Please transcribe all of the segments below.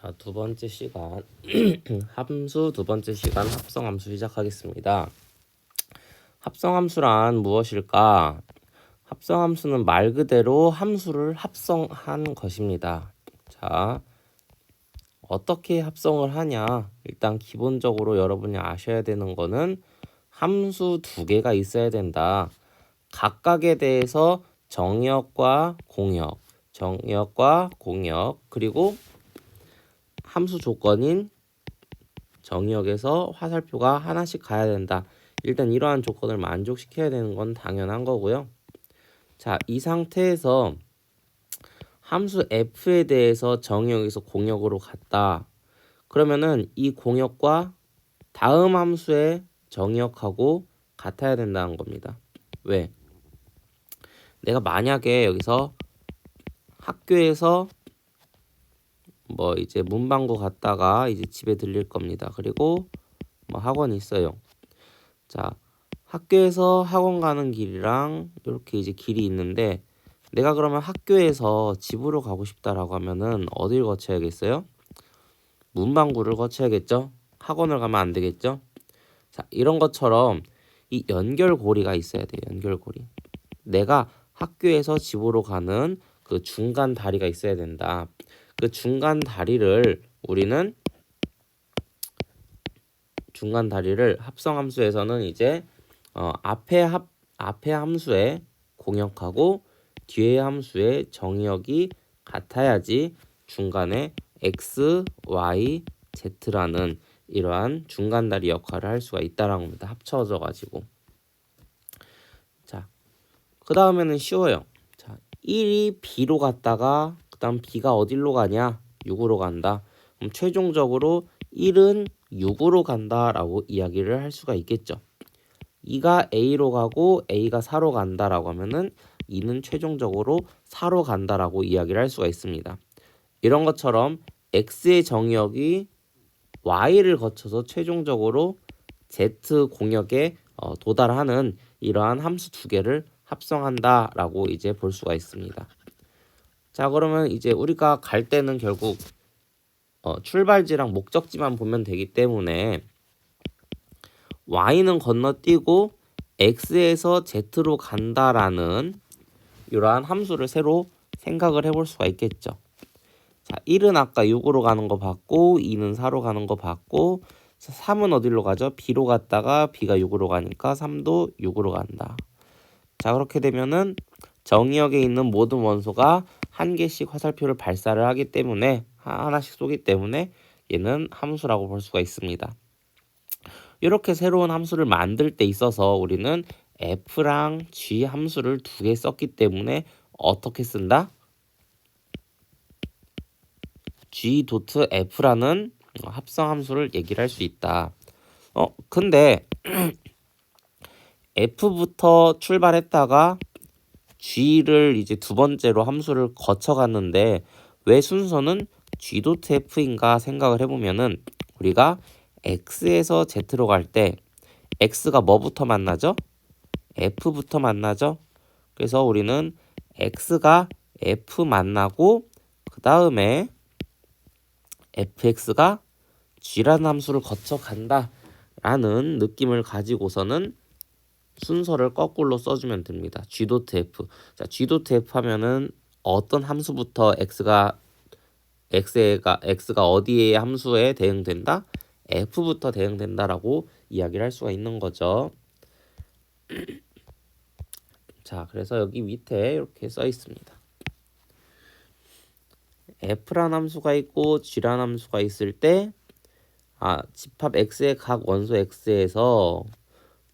자, 두 번째 시간 함수 두 번째 시간 합성함수 시작하겠습니다. 합성함수란 무엇일까? 합성함수는 말 그대로 함수를 합성한 것입니다. 자, 어떻게 합성을 하냐? 일단 기본적으로 여러분이 아셔야 되는 거는 함수 두 개가 있어야 된다. 각각에 대해서 정의역과 공역, 그리고 함수 조건인 정의역에서 화살표가 하나씩 가야 된다. 일단 이러한 조건을 만족시켜야 되는 건 당연한 거고요. 자, 이 상태에서 함수 f에 대해서 정의역에서 공역으로 갔다. 그러면은 이 공역과 다음 함수의 정의역하고 같아야 된다는 겁니다. 왜? 내가 만약에 여기서 학교에서 뭐 이제 문방구 갔다가 이제 집에 들릴 겁니다. 그리고 뭐 학원이 있어요. 자, 학교에서 학원 가는 길이랑 이렇게 이제 길이 있는데 내가 그러면 학교에서 집으로 가고 싶다라고 하면은 어딜 거쳐야겠어요? 문방구를 거쳐야겠죠? 학원을 가면 안 되겠죠? 자, 이런 것처럼 이 연결고리가 있어야 돼요. 연결고리. 내가 학교에서 집으로 가는 그 중간 다리가 있어야 된다. 그 중간 다리를 우리는 합성함수에서는 이제 앞에 함수의 공역하고 뒤에 함수의 정의역이 같아야지 중간에 x, y, z라는 이러한 중간 다리 역할을 할 수가 있다는 겁니다. 합쳐져 가지고. 자, 그 다음에는 쉬워요. 자, 1이 b로 갔다가 그 다음 b가 어디로 가냐? 6으로 간다. 그럼 최종적으로 1은 6으로 간다라고 이야기를 할 수가 있겠죠. 2가 A로 가고 A가 4로 간다라고 하면은 2는 최종적으로 4로 간다라고 이야기를 할 수가 있습니다. 이런 것처럼 X의 정의역이 Y를 거쳐서 최종적으로 Z 공역에 도달하는 이러한 함수 두 개를 합성한다라고 이제 볼 수가 있습니다. 자, 그러면 이제 우리가 갈 때는 결국 출발지랑 목적지만 보면 되기 때문에 y는 건너뛰고 x에서 z로 간다라는 이러한 함수를 새로 생각을 해볼 수가 있겠죠. 자, 1은 아까 6으로 가는 거 봤고 2는 4로 가는 거 봤고 3은 어디로 가죠? b로 갔다가 b가 6으로 가니까 3도 6으로 간다. 자, 그렇게 되면은 정의역에 있는 모든 원소가 한 개씩 화살표를 발사를 하기 때문에 하나씩 쏘기 때문에 얘는 함수라고 볼 수가 있습니다. 이렇게 새로운 함수를 만들 때 있어서 우리는 f랑 g 함수를 두 개 썼기 때문에 어떻게 쓴다? g.f라는 합성 함수를 얘기를 할 수 있다. 근데 f부터 출발했다가 g를 이제 두 번째로 함수를 거쳐갔는데 왜 순서는 g.f인가 생각을 해보면은 우리가 x에서 z로 갈 때 x가 뭐부터 만나죠? f부터 만나죠? 그래서 우리는 x가 f 만나고 그 다음에 fx가 g라는 함수를 거쳐간다 라는 느낌을 가지고서는 순서를 거꾸로 써주면 됩니다. g.f. 자, g.f 하면은 어떤 함수부터 x가 어디에 함수에 대응된다? f부터 대응된다라고 이야기를 할 수가 있는 거죠. 자, 그래서 여기 밑에 이렇게 써 있습니다. f라는 함수가 있고 g라는 함수가 있을 때 집합 x의 각 원소 x에서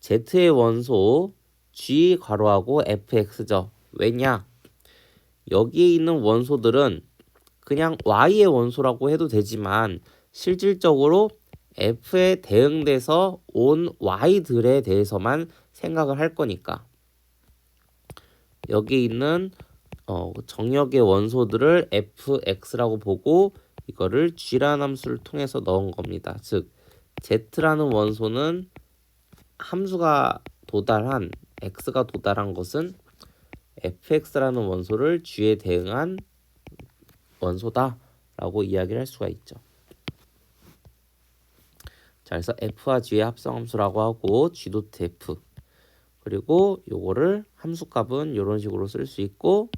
z의 원소 g 괄호하고 fx죠. 왜냐? 여기에 있는 원소들은 그냥 y의 원소라고 해도 되지만 실질적으로 f에 대응돼서 온 y들에 대해서만 생각을 할 거니까 여기 있는 정역의 원소들을 fx라고 보고 이거를 g라는 함수를 통해서 넣은 겁니다. 즉 z라는 원소는 함수가 도달한 x가 도달한 것은 fx라는 원소를 g에 대응한 원소다 라고 이야기를 할 수가 있죠. 자, 그래서 F와 G의 합성함수라고 하고 G.F 그리고 요거를 함수값은 이런 식으로 쓸 수 있고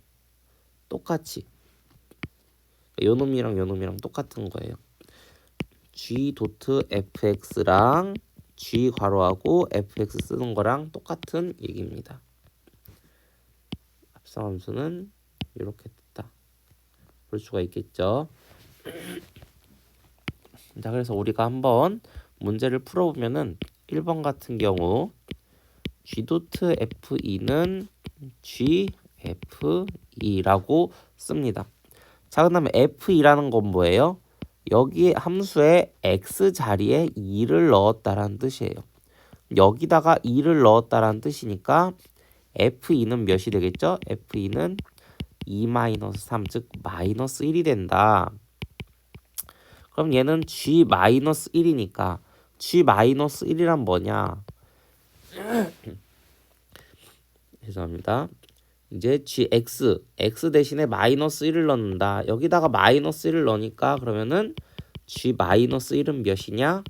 똑같이 요 놈이랑 요 놈이랑 똑같은 거예요. G.fx랑 G 괄호하고 fx 쓰는 거랑 똑같은 얘기입니다. 합성함수는 이렇게 됐다. 볼 수가 있겠죠. 자, 그래서 우리가 한번 문제를 풀어보면은 1번 같은 경우 G.F2는 GF2라고 씁니다. 자, 그 다음에 F2라는 건 뭐예요? 여기에 함수에 x 자리에 2를 넣었다라는 뜻이에요. 여기다가 2를 넣었다라는 뜻이니까 F2는 몇이 되겠죠? F2는 2-3, 즉 마이너스 1이 된다. 그럼 얘는 G-1이니까 G-1이란 뭐냐? 죄송합니다. 이제 gx, x 대신에 마이너스 1을 넣는다. 여기다가 마이너스 1을 넣으니까 그러면은 g-1은 몇이냐?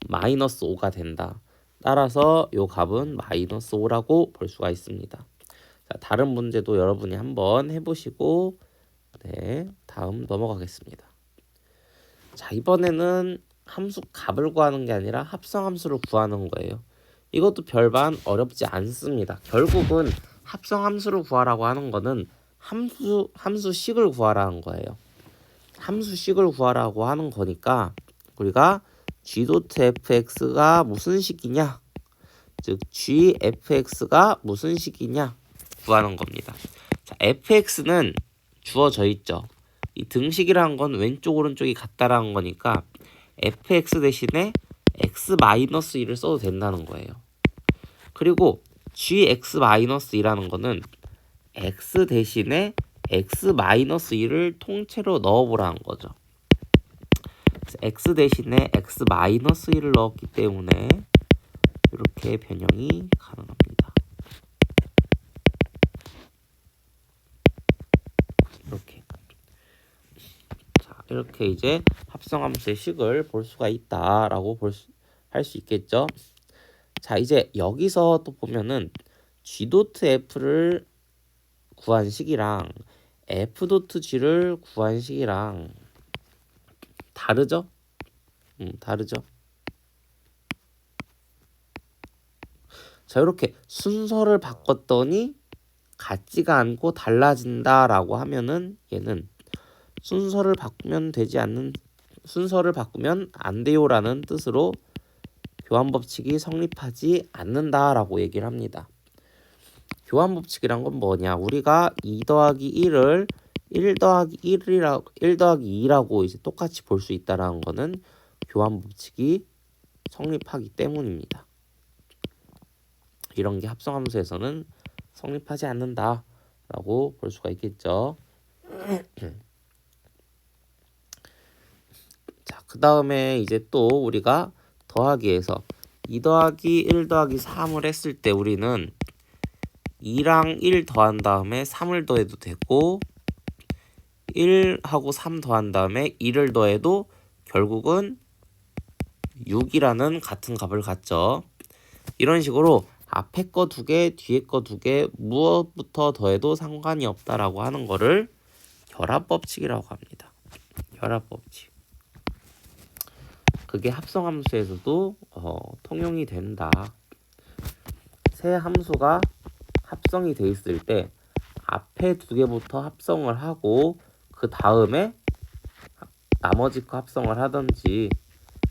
마이너스 5가 된다. 따라서 요 값은 마이너스 5라고 볼 수가 있습니다. 자, 다른 문제도 여러분이 한번 해보시고 네, 다음 넘어가겠습니다. 자, 이번에는 함수 값을 구하는 게 아니라 합성함수를 구하는 거예요. 이것도 별반 어렵지 않습니다. 결국은 합성함수를 구하라고 하는 거는 함수식을 구하라는 거예요. 함수식을 구하라고 하는 거니까 우리가 G.fx가 무슨 식이냐, 즉 gfx가 무슨 식이냐 구하는 겁니다. 자, fx는 주어져 있죠. 이 등식이라는 건 왼쪽 오른쪽이 같다라는 거니까 fx 대신에 x-1을 써도 된다는 거예요. 그리고 gx-2라는 거는 x 대신에 x-1을 통째로 넣어보라는 거죠. 그래서 x 대신에 x-1을 넣었기 때문에 이렇게 변형이 가능합니다. 이렇게. 자, 이렇게 이제 합성함수의 식을 볼 수가 있다라고 할 수 있겠죠. 자, 이제 여기서 또 보면은 G.F를 구한 식이랑 F.G를 구한 식이랑 다르죠? 다르죠. 자, 이렇게 순서를 바꿨더니 같지가 않고 달라진다라고 하면은 얘는 순서를 바꾸면 안 돼요라는 뜻으로 교환법칙이 성립하지 않는다라고 얘기를 합니다. 교환법칙이란 건 뭐냐? 우리가 2 더하기 1을 1 더하기 2라고 이제 똑같이 볼 수 있다라는 거는 교환법칙이 성립하기 때문입니다. 이런 게 합성함수에서는 성립하지 않는다라고 볼 수가 있겠죠. 자, 그 다음에 이제 또 우리가 더하기에서 2 더하기 1 더하기 3을 했을 때 우리는 2랑 1 더한 다음에 3을 더해도 되고 1하고 3 더한 다음에 2를 더해도 결국은 6이라는 같은 값을 갖죠. 이런 식으로 앞에 거 2개, 뒤에 거 2개 무엇부터 더해도 상관이 없다라고 하는 거를 결합법칙이라고 합니다. 결합법칙. 그게 합성함수에서도 통용이 된다. 세 함수가 합성이 돼 있을 때 앞에 2개부터 합성을 하고 그 다음에 나머지 거 합성을 하든지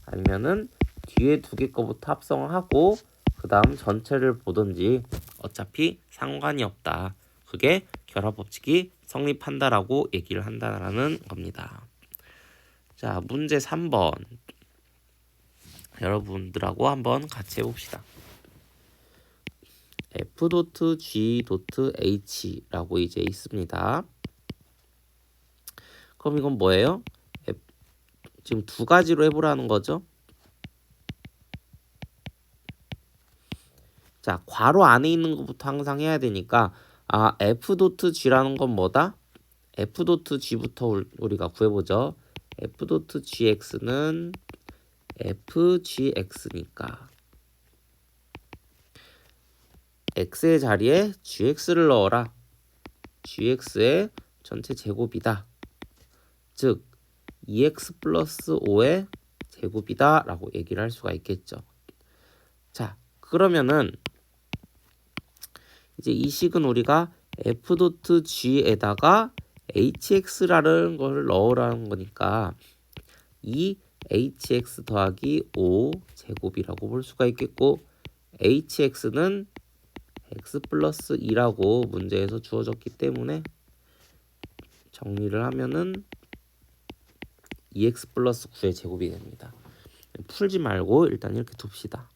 아니면은 뒤에 2개 거부터 합성을 하고 그 다음 전체를 보든지 어차피 상관이 없다. 그게 결합법칙이 성립한다라고 얘기를 한다라는 겁니다. 자, 문제 3번 여러분들하고 한번 같이 해봅시다. F.G.H라고 이제 있습니다. 그럼 이건 뭐예요? 지금 2가지로 해보라는 거죠. 자, 괄호 안에 있는 것부터 항상 해야 되니까 f.g라는 건 뭐다? f.g부터 우리가 구해보죠. f.gx는 fgx니까 x의 자리에 gx를 넣어라. gx의 전체 제곱이다. 즉 2x 플러스 5의 제곱이다 라고 얘기를 할 수가 있겠죠. 자, 그러면은 이제 이 식은 우리가 f.g에다가 hx라는 걸 넣으라는 거니까 이 hx 더하기 5 제곱이라고 볼 수가 있겠고, hx는 x 플러스 2라고 문제에서 주어졌기 때문에 정리를 하면은 2x 플러스 9의 제곱이 됩니다. 풀지 말고 일단 이렇게 둡시다.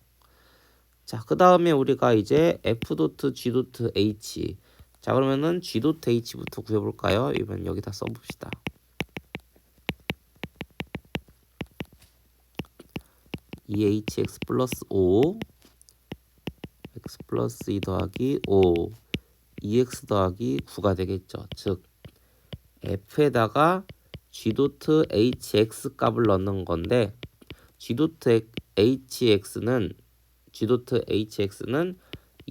자, 그 다음에 우리가 이제 f.g.h. 자, 그러면은 g.h부터 구해볼까요? 이번 여기다 써봅시다. hx 플러스 5 x 플러스 2 더하기 5 2x 더하기 9가 되겠죠. 즉 f에다가 g.hx 값을 넣는 건데 g.hx는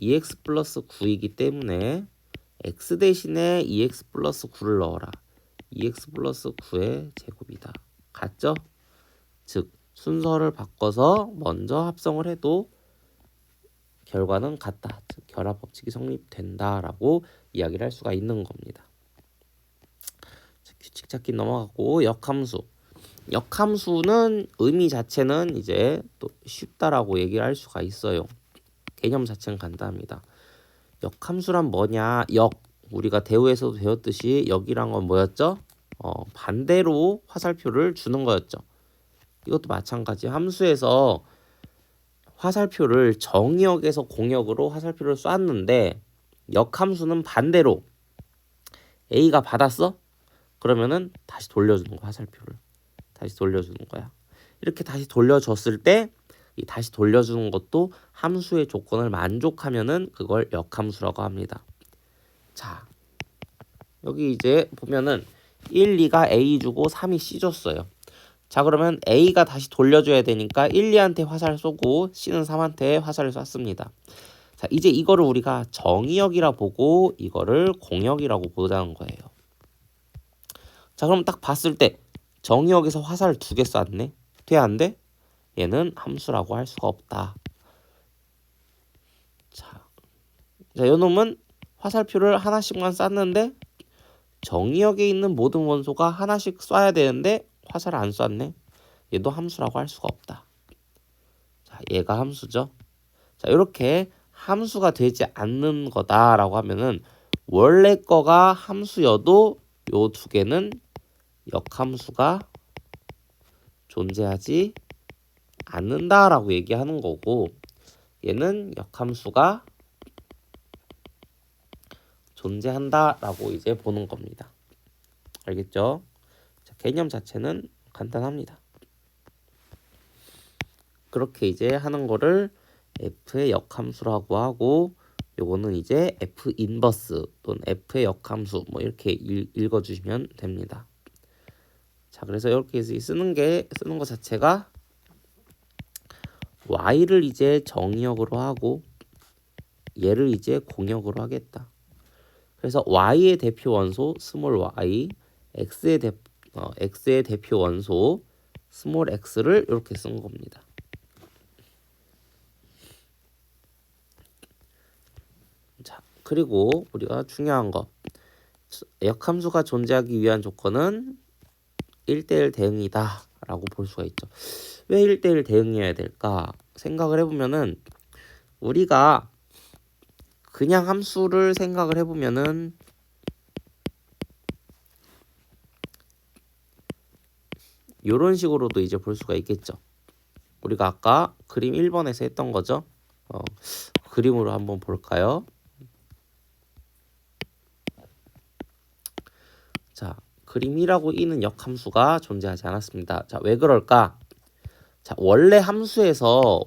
2x 플러스 9이기 때문에 x 대신에 2x 플러스 9를 넣어라. 2x 플러스 9의 제곱이다. 같죠? 즉 순서를 바꿔서 먼저 합성을 해도 결과는 같다. 즉 결합 법칙이 성립된다라고 이야기를 할 수가 있는 겁니다. 자, 규칙 찾기 넘어가고 역함수. 역함수는 의미 자체는 이제 또 쉽다라고 얘기를 할 수가 있어요. 개념 자체는 간단합니다. 역함수란 뭐냐? 우리가 대우에서도 배웠듯이 역이란 건 뭐였죠? 반대로 화살표를 주는 거였죠. 이것도 마찬가지. 함수에서 화살표를 정역에서 공역으로 화살표를 쐈는데 역함수는 반대로 A가 받았어? 그러면은 다시 돌려주는 거야. 화살표를 다시 돌려주는 거야. 이렇게 다시 돌려줬을 때 이 다시 돌려주는 것도 함수의 조건을 만족하면은 그걸 역함수라고 합니다. 자, 여기 이제 보면은 1, 2가 A 주고 3이 C 줬어요. 자, 그러면 A가 다시 돌려줘야 되니까 1, 2한테 화살 쏘고 C는 3한테 화살을 쐈습니다. 자, 이제 이거를 우리가 정의역이라 보고 이거를 공역이라고 보자는 거예요. 자, 그럼 딱 봤을 때 정의역에서 화살을 2개 쐈네. 돼, 안 돼? 얘는 함수라고 할 수가 없다. 자, 요놈은 화살표를 하나씩만 쐈는데 정의역에 있는 모든 원소가 하나씩 쏴야 되는데 화살을 안 쐈네. 얘도 함수라고 할 수가 없다. 자, 얘가 함수죠. 자, 이렇게 함수가 되지 않는 거다라고 하면은 원래 거가 함수여도 요 두 개는 역함수가 존재하지 않는다라고 얘기하는 거고, 얘는 역함수가 존재한다라고 이제 보는 겁니다. 알겠죠? 자, 개념 자체는 간단합니다. 그렇게 이제 하는 거를 F의 역함수라고 하고, 요거는 이제 F 인버스 또는 F의 역함수 뭐 이렇게 읽어주시면 됩니다. 자, 그래서 이렇게 쓰는 거 자체가 Y를 이제 정의역으로 하고 얘를 이제 공역으로 하겠다. 그래서 Y의 대표 원소 스몰 y, X의 대표 원소 스몰 x를 이렇게 쓴 겁니다. 자, 그리고 우리가 중요한 거, 역함수가 존재하기 위한 조건은 1대1 대응이다 라고 볼 수가 있죠. 왜 1대1 대응이어야 될까 생각을 해보면은, 우리가 그냥 함수를 생각을 해보면은 이런 식으로도 이제 볼 수가 있겠죠. 우리가 아까 그림 1번에서 했던 거죠. 그림으로 한번 볼까요? 자, 그림 1하고 2는 역함수가 존재하지 않았습니다. 자, 왜 그럴까? 자, 원래 함수에서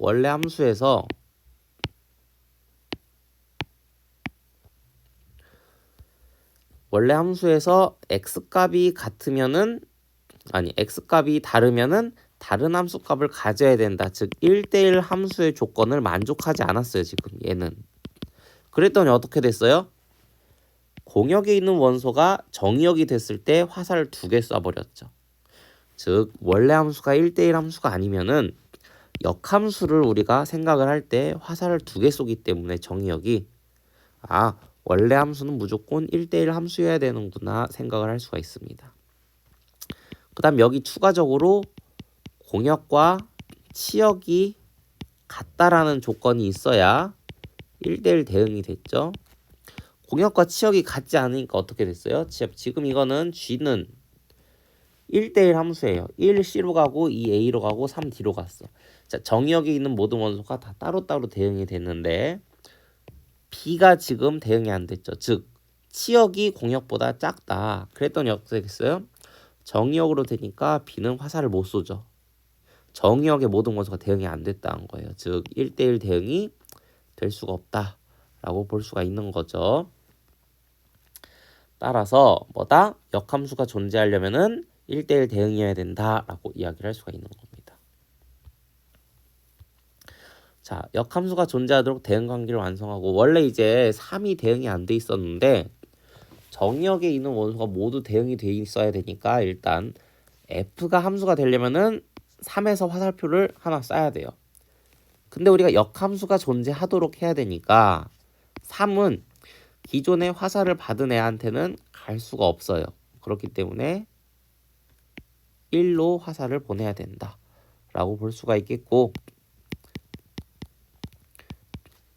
원래 함수에서 x값이 같으면은 x값이 다르면은 다른 함수값을 가져야 된다. 즉 1대1 함수의 조건을 만족하지 않았어요. 지금 얘는. 그랬더니 어떻게 됐어요? 공역에 있는 원소가 정의역이 됐을 때 화살을 2개 쏴버렸죠. 즉 원래 함수가 1대1 함수가 아니면은 역함수를 우리가 생각을 할 때 화살을 2개 쏘기 때문에 정의역이 원래 함수는 무조건 1대1 함수여야 되는구나 생각을 할 수가 있습니다. 그 다음 여기 추가적으로 공역과 치역이 같다라는 조건이 있어야 1대1 대응이 됐죠. 공역과 치역이 같지 않으니까 어떻게 됐어요? 지금 이거는 G는 1대1 함수예요. 1C로 가고 2A로 가고 3D로 갔어. 자, 정의역에 있는 모든 원소가 다 따로따로 대응이 됐는데 B가 지금 대응이 안 됐죠. 즉 치역이 공역보다 작다. 그랬더니 어떻게 됐어요? 정의역으로 되니까 B는 화살을 못 쏘죠. 정의역의 모든 원소가 대응이 안 됐다는 거예요. 즉 1대1 대응이 될 수가 없다라고 볼 수가 있는 거죠. 따라서 뭐다? 역함수가 존재하려면은 1대1 대응이어야 된다라고 이야기를 할 수가 있는 겁니다. 자, 역함수가 존재하도록 대응 관계를 완성하고 원래 이제 3이 대응이 안 돼 있었는데 정의역에 있는 원소가 모두 대응이 돼 있어야 되니까 일단 F가 함수가 되려면은 3에서 화살표를 하나 쏴야 돼요. 근데 우리가 역함수가 존재하도록 해야 되니까 3은 기존에 화살을 받은 애한테는 갈 수가 없어요. 그렇기 때문에 1로 화살을 보내야 된다 라고 볼 수가 있겠고,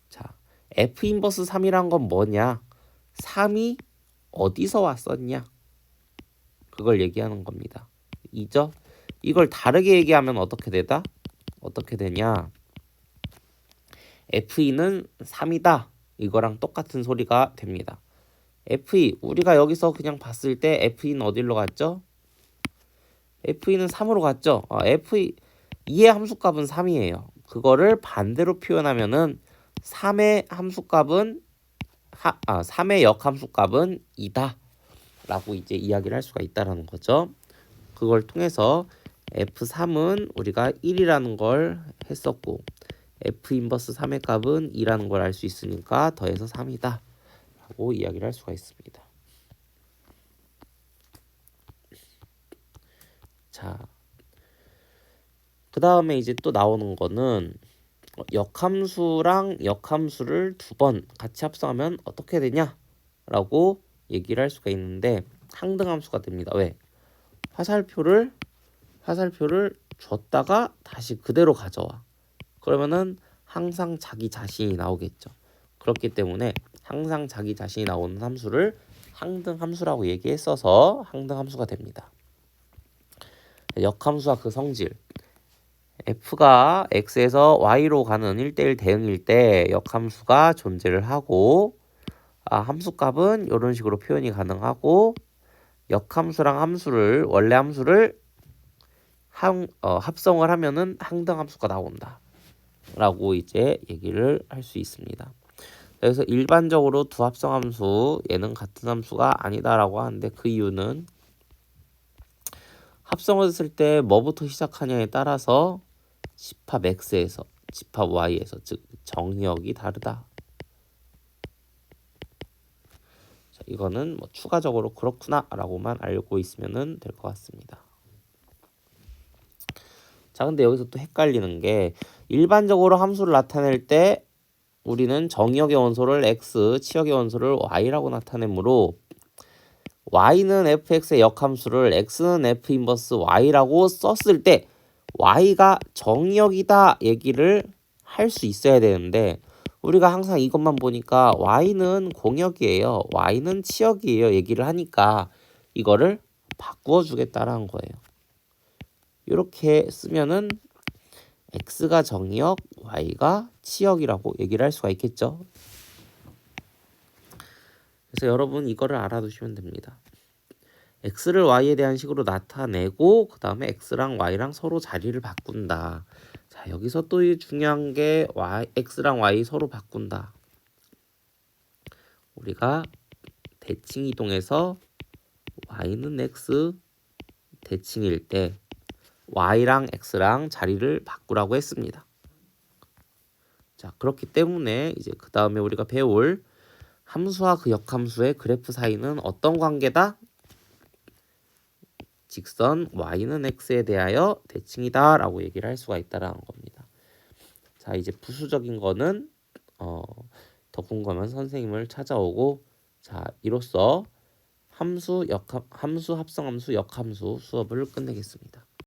자, F 인버스 3이란 건 뭐냐? 3이 어디서 왔었냐? 그걸 얘기하는 겁니다. 이죠? 이걸 다르게 얘기하면 어떻게 되다? 어떻게 되냐? F2는 3이다. 이거랑 똑같은 소리가 됩니다. F2, 우리가 여기서 그냥 봤을 때 F2는 어디로 갔죠? F2는 3으로 갔죠? F2, 2의 함수값은 3이에요. 그거를 반대로 표현하면은 3의 함수값은 3의 역함수값은 2다 라고 이제 이야기를 할 수가 있다라는 거죠. 그걸 통해서 F3은 우리가 1이라는 걸 했었고 F 인버스 3의 값은 2라는 걸 알 수 있으니까 더해서 3이다 라고 이야기를 할 수가 있습니다. 자, 그 다음에 이제 또 나오는 거는 역함수랑 역함수를 2번 같이 합성하면 어떻게 되냐 라고 얘기를 할 수가 있는데 항등함수가 됩니다. 왜? 화살표를 줬다가 다시 그대로 가져와. 그러면은 항상 자기 자신이 나오겠죠. 그렇기 때문에 항상 자기 자신이 나오는 함수를 항등함수라고 얘기했어서 항등함수가 됩니다. 역함수와 그 성질. F가 X에서 Y로 가는 1대1 대응일 때 역함수가 존재를 하고 함수값은 이런 식으로 표현이 가능하고 역함수랑 함수를 원래 함수를 합성을 하면은 항등함수가 나온다 라고 이제 얘기를 할 수 있습니다. 그래서 일반적으로 두 합성함수 얘는 같은 함수가 아니다라고 하는데 그 이유는 합성을 했을 때 뭐부터 시작하냐에 따라서 집합 X에서 집합 Y에서 즉 정의역이 다르다. 자, 이거는 뭐 추가적으로 그렇구나 라고만 알고 있으면 될 것 같습니다. 자, 근데 여기서 또 헷갈리는 게 일반적으로 함수를 나타낼 때 우리는 정의역의 원소를 X, 치역의 원소를 Y라고 나타내므로 Y는 fx의 역함수를 X는 f 인버스 Y라고 썼을 때 Y가 정의역이다 얘기를 할 수 있어야 되는데 우리가 항상 이것만 보니까 Y는 공역이에요. Y는 치역이에요. 얘기를 하니까 이거를 바꾸어 주겠다라는 거예요. 이렇게 쓰면은 X가 정의역, Y가 치역이라고 얘기를 할 수가 있겠죠. 그래서 여러분 이거를 알아두시면 됩니다. X를 Y에 대한 식으로 나타내고 그 다음에 X랑 Y랑 서로 자리를 바꾼다. 자, 여기서 또 중요한 게 X랑 Y 서로 바꾼다. 우리가 대칭 이동해서 y는 x 대칭일 때 y랑 x랑 자리를 바꾸라고 했습니다. 자, 그렇기 때문에 이제 그 다음에 우리가 배울 함수와 그 역함수의 그래프 사이는 어떤 관계다? 직선 y는 x에 대하여 대칭이다 라고 얘기를 할 수가 있다라는 겁니다. 자, 이제 부수적인 거는 더 궁금하면 선생님을 찾아오고, 자, 이로써 함수 합성함수 역함수 수업을 끝내겠습니다.